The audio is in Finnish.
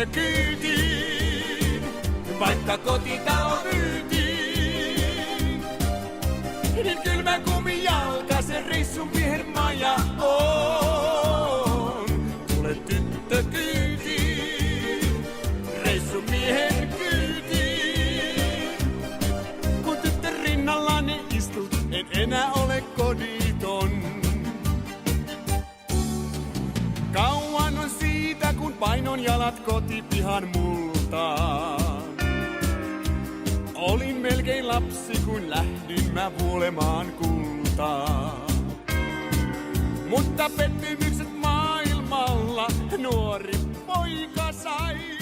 tyttö kyytiin, vaikka kotitalo myytiin. Niin kylmä kumijalka se reissun miehen maja on. Tule tyttö kyytiin, reissun miehen kyytiin. Kun tyttö rinnallani istut, en enää ole koditon. Kauan on siitä, kun painon jalat kotipihan multaan. Olin melkein lapsi, kun lähdin mä vuolemaan kultaa. Mutta pettymykset maailmalla nuori poika sai.